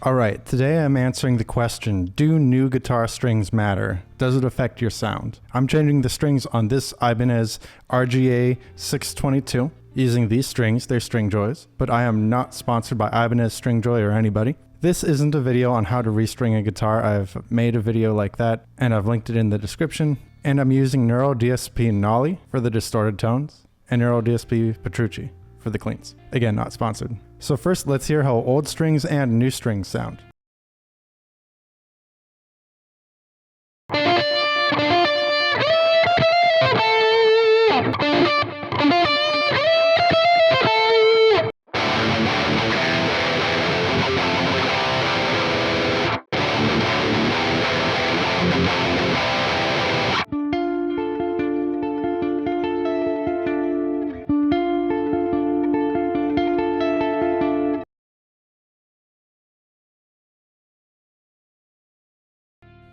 Alright, today I'm answering the question, do new guitar strings matter? Does it affect your sound? I'm changing the strings on this Ibanez RGA 622 using these strings, they're Stringjoys, but I am not sponsored by Ibanez, Stringjoy, or anybody. This isn't a video on how to restring a guitar. I've made a video like that and I've linked it in the description. And I'm using Neural DSP Nolly for the distorted tones and Neural DSP Petrucci for the cleans. Again, not sponsored. So first, let's hear how old strings and new strings sound.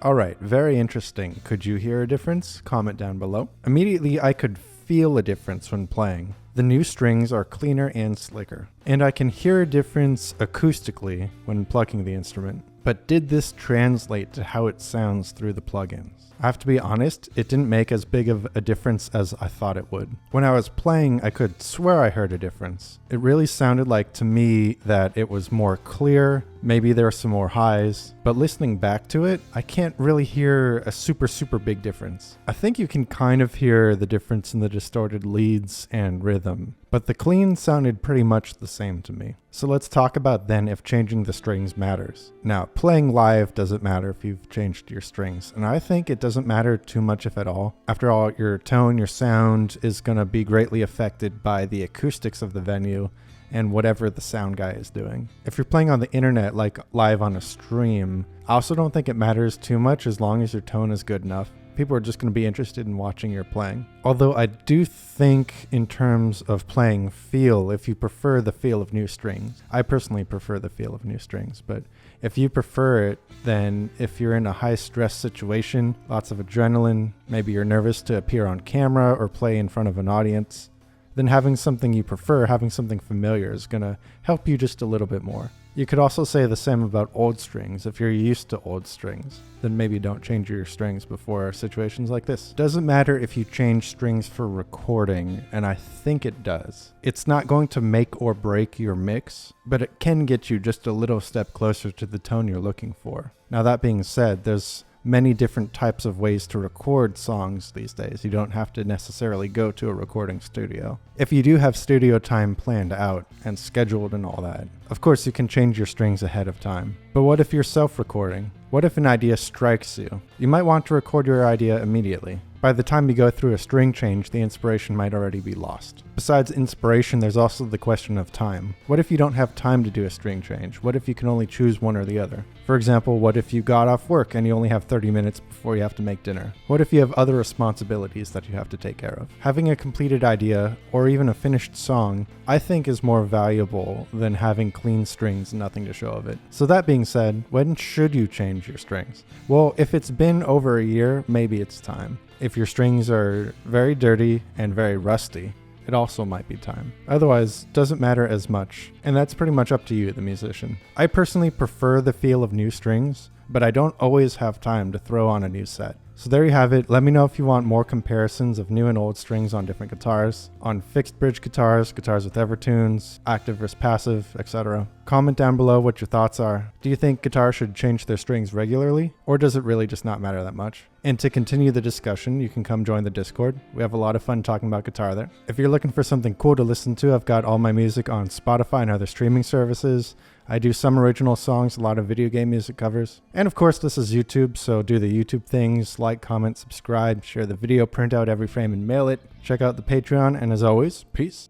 Alright, very interesting. Could you hear a difference? Comment down below. Immediately, I could feel a difference when playing. The new strings are cleaner and slicker, and I can hear a difference acoustically when plucking the instrument. But did this translate to how it sounds through the plugins? I have to be honest, it didn't make as big of a difference as I thought it would. When I was playing, I could swear I heard a difference. It really sounded like to me that it was more clear, maybe there were some more highs, but listening back to it, I can't really hear a super big difference. I think you can kind of hear the difference in the distorted leads and rhythm, but the clean sounded pretty much the same to me. So let's talk about then if changing the strings matters. Now, playing live doesn't matter if you've changed your strings, and I think it doesn't matter too much if at all. After all, your tone, your sound is going to be greatly affected by the acoustics of the venue and whatever the sound guy is doing. If you're playing on the internet, like live on a stream, I also don't think it matters too much as long as your tone is good enough. People are just going to be interested in watching your playing. Although I do think in terms of playing feel, if you prefer the feel of new strings, I personally prefer the feel of new strings, but if you prefer it, then if you're in a high stress situation, lots of adrenaline, maybe you're nervous to appear on camera or play in front of an audience, then having something you prefer, having something familiar is going to help you just a little bit more. You could also say the same about old strings. If you're used to old strings, then maybe don't change your strings before situations like this. Doesn't matter if you change strings for recording, and I think it does. It's not going to make or break your mix, but it can get you just a little step closer to the tone you're looking for. Now that being said, there's many different types of ways to record songs these days. You don't have to necessarily go to a recording studio. If you do have studio time planned out and scheduled and all that, of course you can change your strings ahead of time. But what if you're self-recording? What if an idea strikes you? You might want to record your idea immediately. By the time you go through a string change, the inspiration might already be lost. Besides inspiration, there's also the question of time. What if you don't have time to do a string change? What if you can only choose one or the other? For example, what if you got off work and you only have 30 minutes before you have to make dinner? What if you have other responsibilities that you have to take care of? Having a completed idea, or even a finished song, I think is more valuable than having clean strings and nothing to show of it. So that being said, when should you change your strings? Well, if it's been over a year, maybe it's time. If your strings are very dirty and very rusty, it also might be time. Otherwise, doesn't matter as much, and that's pretty much up to you, the musician. I personally prefer the feel of new strings, but I don't always have time to throw on a new set. So there you have it. Let me know if you want more comparisons of new and old strings on different guitars, on fixed bridge guitars, guitars with Evertunes, active versus passive, etc. Comment down below what your thoughts are. Do you think guitars should change their strings regularly, or does it really just not matter that much? And to continue the discussion, you can come join the Discord. We have a lot of fun talking about guitar there. If you're looking for something cool to listen to, I've got all my music on Spotify and other streaming services. I do some original songs, a lot of video game music covers. And of course, this is YouTube, so do the YouTube things, like, comment, subscribe, share the video, print out every frame and mail it. Check out the Patreon, and as always, peace.